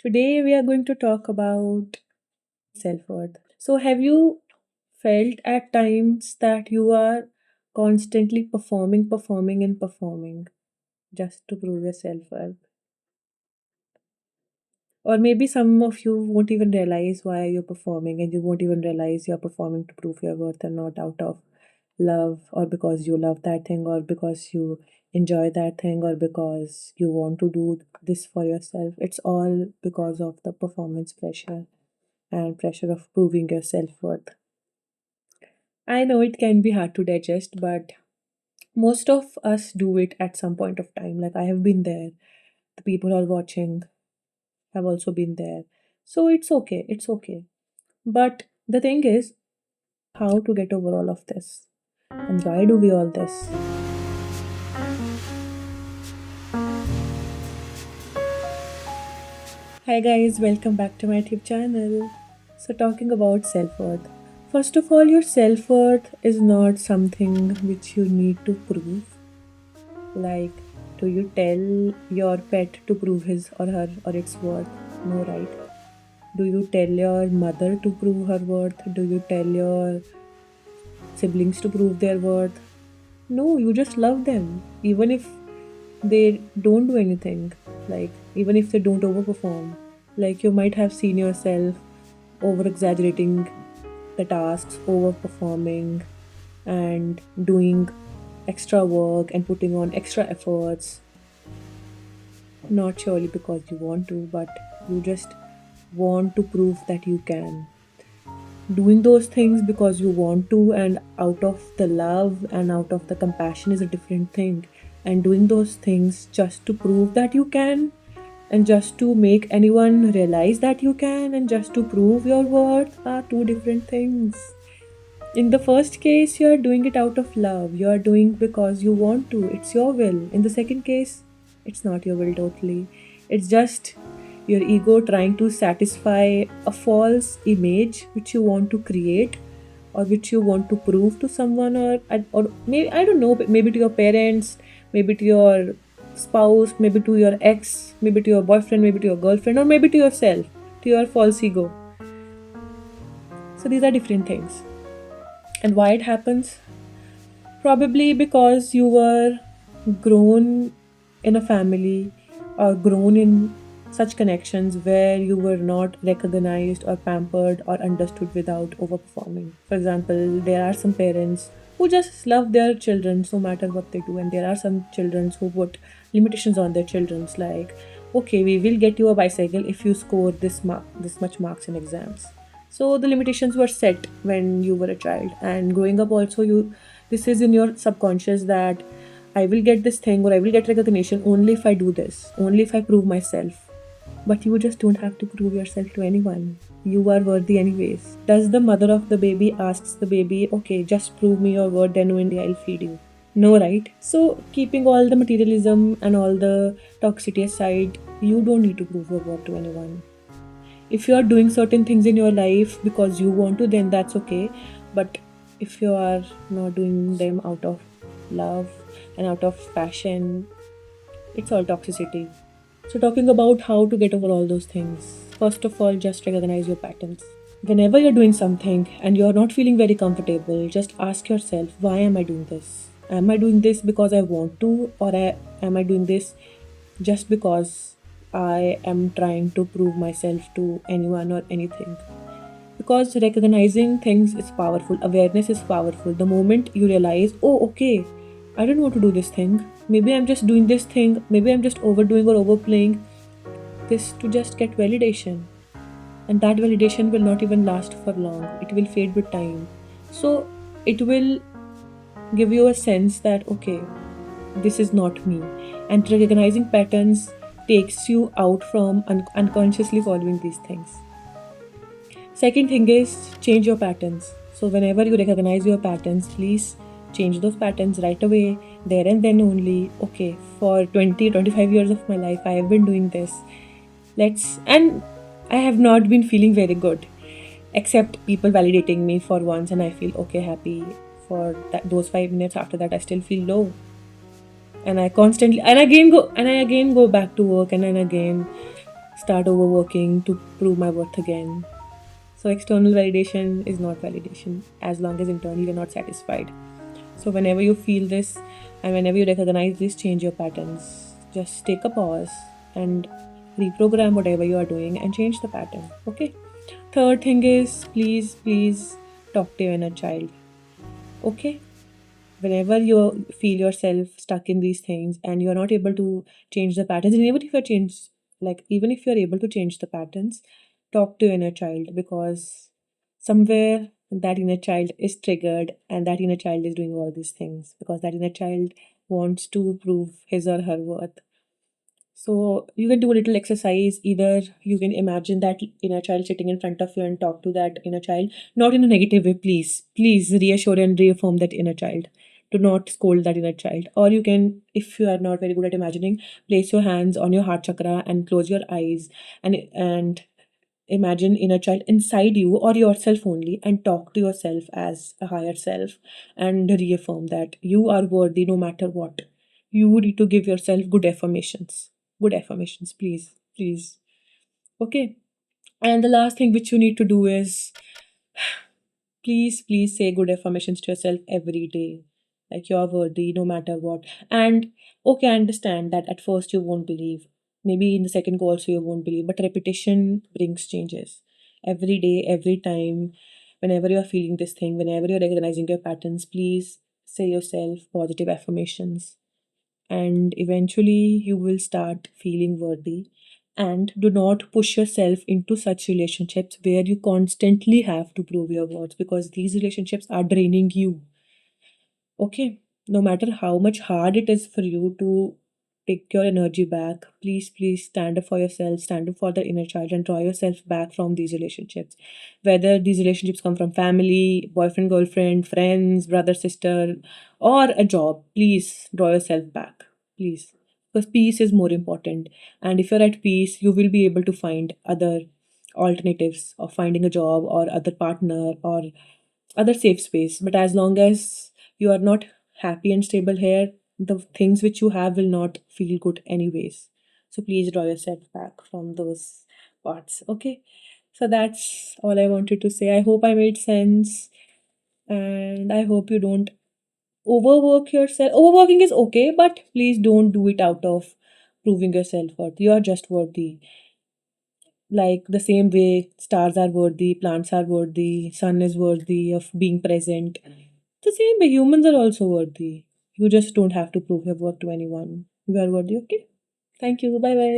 Today we are going to talk about self-worth. So have you felt at times that you are constantly performing and performing just to prove your self-worth? Or maybe some of you won't even realize why you're performing and you won't even realize you're performing to prove your worth and not out of love or because you love that thing or because you enjoy that thing or because you want to do this for yourself. It's all because of the performance pressure and pressure of proving your self-worth. I know it can be hard to digest, but most of us do it at some point of time. Like I have been there. The people who are watching have also been there. So it's okay. It's okay. But the thing is, how to get over all of this? And why do we all this? Hi guys, welcome back to my YouTube channel. So talking about self-worth. First of all, your self-worth is not something which you need to prove. Like, do you tell your pet to prove his or her or its worth? No, right? Do you tell your mother to prove her worth? Do you tell your siblings to prove their worth? No, you just love them. Even if they don't do anything, like, even if they don't overperform. Like, you might have seen yourself over exaggerating the tasks, overperforming, and doing extra work and putting on extra efforts. Not surely because you want to, but you just want to prove that you can. Doing those things because you want to and out of the love and out of the compassion is a different thing. And doing those things just to prove that you can and just to make anyone realize that you can and just to prove your worth are two different things. In the first case, you are doing it out of love. You are doing because you want to. It's your will. In the second case, it's not your will totally. It's just your ego trying to satisfy a false image which you want to create or which you want to prove to someone or maybe I don't know, maybe to your parents, maybe to your spouse, maybe to your ex, maybe to your boyfriend, maybe to your girlfriend, or maybe to yourself, to your false ego. So these are different things. And why it happens? Probably because you were grown in a family or grown in such connections where you were not recognized or pampered or understood without overperforming. For example, there are some parents who just love their children no matter what they do, and there are some children who put limitations on their children's like, okay, we will get you a bicycle if you score this much marks in exams. So the limitations were set when you were a child, and growing up also, you this is in your subconscious that I will get this thing or I will get recognition only if I do this, only if I prove myself. But you just don't have to prove yourself to anyone. You are worthy anyways. Does the mother of the baby asks the baby, okay, just prove me your worth, then only I'll feed you? No, right? So keeping all the materialism and all the toxicity aside, you don't need to prove your worth to anyone. If you are doing certain things in your life because you want to, then that's okay. But if you are not doing them out of love and out of passion, it's all toxicity. So talking about how to get over all those things, first of all, just recognize your patterns. Whenever you're doing something and you're not feeling very comfortable, just ask yourself, why am I doing this? Am I doing this because I want to, or am I doing this just because I am trying to prove myself to anyone or anything? Because recognizing things is powerful, awareness is powerful. The moment you realize, oh, okay, I don't want to do this thing, maybe I'm just doing this thing, maybe I'm just overdoing or overplaying this to just get validation. And that validation will not even last for long, it will fade with time. So it will give you a sense that, okay, this is not me. And recognizing patterns takes you out from unconsciously following these things. Second thing is change your patterns. So whenever you recognize your patterns, please change those patterns right away, there and then only. Okay, for 25 years of my life, I have been doing this. And I have not been feeling very good, except people validating me for once, and I feel okay, happy for those 5 minutes. After that, I still feel low, and I again go back to work, and then again start overworking to prove my worth again. So, external validation is not validation as long as internally you're not satisfied. So, whenever you feel this and whenever you recognize this, change your patterns. Just take a pause and reprogram whatever you are doing and change the pattern. Okay. Third thing is please talk to your inner child. Okay. Whenever you feel yourself stuck in these things and you're not able to change the patterns, and even if you're able to change the patterns, talk to your inner child, because somewhere that inner child is triggered and that inner child is doing all these things because that inner child wants to prove his or her worth. So you can do a little exercise. Either you can imagine that inner child sitting in front of you and talk to that inner child, not in a negative way, please. Please reassure and reaffirm that inner child. Do not scold that inner child. Or you can, if you are not very good at imagining, place your hands on your heart chakra and close your eyes and imagine inner child inside you or yourself only, and talk to yourself as a higher self and reaffirm that you are worthy no matter what. You need to give yourself good affirmations. Good affirmations, please. Please. Okay. And the last thing which you need to do is please say good affirmations to yourself every day. Like you're worthy no matter what. And okay, I understand that at first you won't believe. Maybe in the second go also you won't believe, but repetition brings changes. Every day, every time, whenever you're feeling this thing, whenever you're recognizing your patterns, please say yourself positive affirmations, and eventually you will start feeling worthy. And do not push yourself into such relationships where you constantly have to prove your worth, because these relationships are draining you. Okay, no matter how much hard it is for you to take your energy back, please stand up for yourself, stand up for the inner child, and draw yourself back from these relationships. Whether these relationships come from family, boyfriend, girlfriend, friends, brother, sister, or a job, please draw yourself back. Please. Because peace is more important. And if you're at peace, you will be able to find other alternatives of finding a job or other partner or other safe space. But as long as you are not happy and stable here, the things which you have will not feel good anyways. So please draw yourself back from those parts. Okay. So that's all I wanted to say. I hope I made sense, and I hope you don't overwork yourself. Overworking is okay, but please don't do it out of proving yourself worth. You are just worthy. Like the same way stars are worthy, plants are worthy, sun is worthy of being present. The same way humans are also worthy. You just don't have to prove your worth to anyone. You are worthy, okay? Thank you. Bye bye.